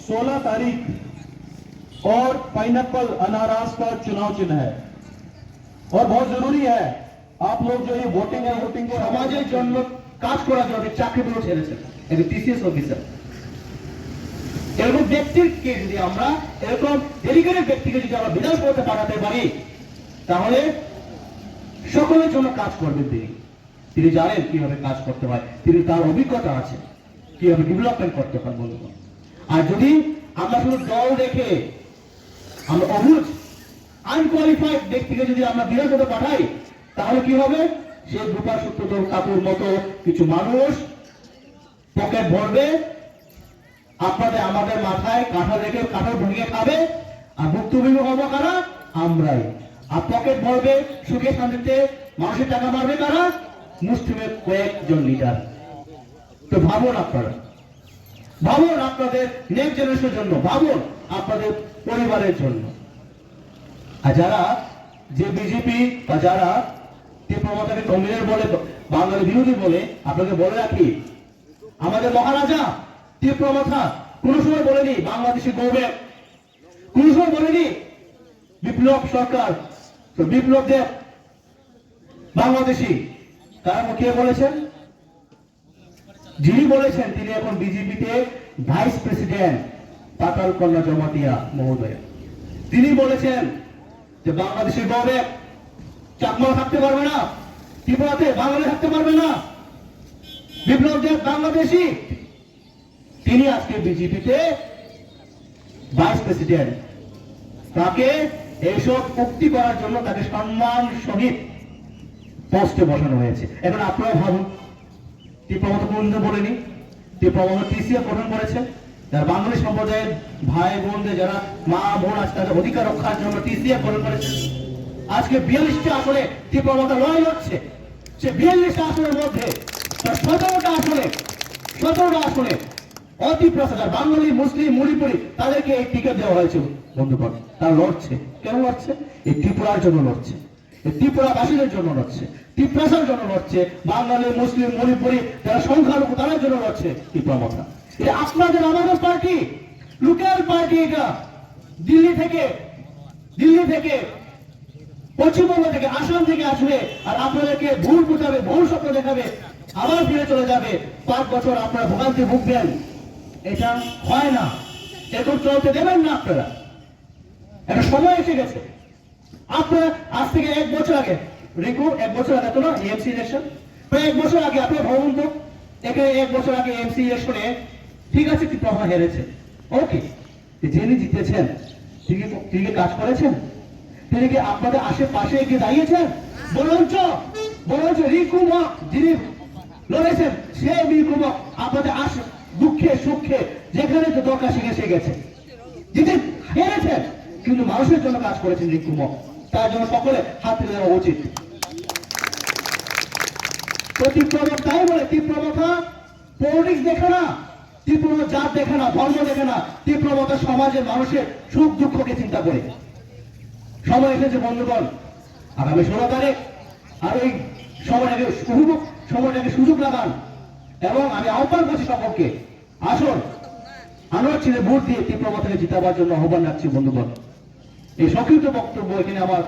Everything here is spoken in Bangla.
16 तारीख और पाइनएप्पल अनारस का चुनाव चिन्ह है और बहुत जरूरी है आप लोग जो ये वोटिंग है वोटिंग को সমাজের জন্য কাজ করার জন্য চাকরিগুলো ছেড়েছেন একজন টিসিএস অফিসার। এরকম ব্যক্তিকে যদি আমরা এরকম ডেডিকেটেড ব্যক্তিকে যদি আমরা বিদায় করতে পাঠাতে পারি তাহলে সকলের জন্য কাজ করবেন তিনি। তিনি জানেন কিভাবে কাজ করতে হয়, তিনি তার অভিজ্ঞতা আছে কিভাবে ডেভেলপমেন্ট করতে হয় বন্ধুগণ। আর যদি আমরা শুধু দল দেখে আমরা অবুঝ আনকোয়ালিফাইড ব্যক্তিকে যদি আমরা বিদায় করতে পাঠাই তাহলে কি হবে? সে গোপা সূত্রধর কাকুর মতো কিছু মানুষ পকেট ভরবে, আপনাদের আমাদের মাথায় কাঁঠাল রেখে কাঁঠাল ভেঙে খাবে, আর ভুক্তভোগী হবো কারা? আমরাই। আর পকেট ভরবে সুখে শান্তিতে মানুষের টাকা মারবে কারা? মুসলিমের কয়েকজন লিডার। তো ভাবুন আপনারা, ভাবুন আপনাদের নেক্সট জেনারেশনের জন্য, ভাবুন আপনাদের পরিবারের জন্য। আর যারা যে বিজেপি বা যারা তীব্রমতাকে কমিউনিস্ট বলে বাঙালি বিরোধী বলে, আপনাকে বলে রাখি আমাদের মহারাজা তীব্রমথা কোন সময় বলেনি বাংলাদেশের গৌরব, কোন সময় বলেনি বিপ্লব সরকার, তো বিপ্লব দেব বাংলাদেশি। তার কে বলেছেন? যিনি বলেছেন তিনি এখন বিজেপিতে ভাইস প্রেসিডেন্ট পাতাল কন্যা জমাতিয়া মহোদয়। তিনি বলেছেন যে বাংলাদেশের গৌরব চাকমা থাকতে পারবে না, ত্রিপুরাতে বাঙালি থাকতে পারবে না। বিপ্লব দেব বাংলাদেশি, তিনি আজকে বিজেপিতে ভাইস প্রেসিডেন্ট। তাকে এইসব উক্তি করার জন্য তাকে সম্মান সহিত পোস্টে বসানো হয়েছে। এখন আপনারা ভাবুন, তীব্রমত কোনদিন বলেনি, তীব্রমত টিসিএ গঠন করেছে, যারা বাঙালি সম্প্রদায়ের ভাই বোনদের যারা মা বোন আছে তাদের অধিকার রক্ষার জন্য টিসিএ গঠন করেছে। আজকে 42টা আসনে তীব্রমত লড়াই লড়ছে, সে 42টা আসনের মধ্যে 17টা আসনে অতি প্রসাদ বাঙালি মুসলিম মণিপুরি তাদেরকে এই টিকিট দেওয়া হয়েছে বন্ধুগণ। তারা লড়ছে, কেন লড়ছে? এই ত্রিপুরার জন্য লড়ছে, এই ত্রিপুরাবাসীদের জন্য লড়ছে, ত্রিপুরার জন্য লড়ছে, বাঙালি মুসলিম মণিপুরি যারা সংখ্যালঘু তাদের জন্য লড়ছে তীব্রমতা। এটা আপনাদের আমাদের পার্টি, লোকাল পার্টি। এটা দিল্লি থেকে পশ্চিমবঙ্গ থেকে আসাম থেকে আসবে আর আপনাদেরকে ভুল বুঝাবে, ভুল স্বপ্ন দেখাবে, আবার ফিরে চলে যাবে। 5 বছর আপনারা ভোগান্তি ভুগবেন, এটা হয় না, এরকম চলতে দেবেন না আপনারা। একটা সময় এসে গেছে, আপনারা আজ থেকে 1 বছর আগে রিকু 1 বছর আগে তো না এমসি ইলেকশন, প্রায় 1 বছর আগে আপনারা ভাবুন তো, এখানে 1 বছর আগে এমসি ইলেকশনে ঠিক আছে ত্রিপুরা হেরেছে, ওকে, যিনি জিতেছেন তিনি কাজ করেছেন? তিনি কি আপনাদের আশেপাশে গিয়ে দাঁড়িয়েছেন? বরঞ্চ রিকু মক যিনি লড়েছেন সে রিকু মক আপনাদের দুঃখে সুখে যেখানে তো দরকার শিখে গেছে, যিনি হেরেছেন কিন্তু মানুষের জন্য কাজ করেছেন রিকু মক। তার জন্য সকলে হাত তুলে দেওয়া উচিত। তীব্রমত তাই বলে তীব্রমতা পলিটিক্স দেখে না, তীব্রমত জাত দেখে না, ধর্ম দেখে না, তীব্রমতা সমাজের মানুষের সুখ দুঃখকে চিন্তা করে। সময় এসেছে বন্ধুগণ, আগামী 16 তারিখ আর ওই সময়টাকে সুযোগ লাগান। এবং আমি আহ্বান করছি সকলকে, আসুন আনোয়ার ছেলে ভোট দিয়ে তীব্রমতাকে জিতাবার জন্য আহ্বান রাখছি বন্ধুগণ। এই সংক্ষিপ্ত বক্তব্য এখানে আমার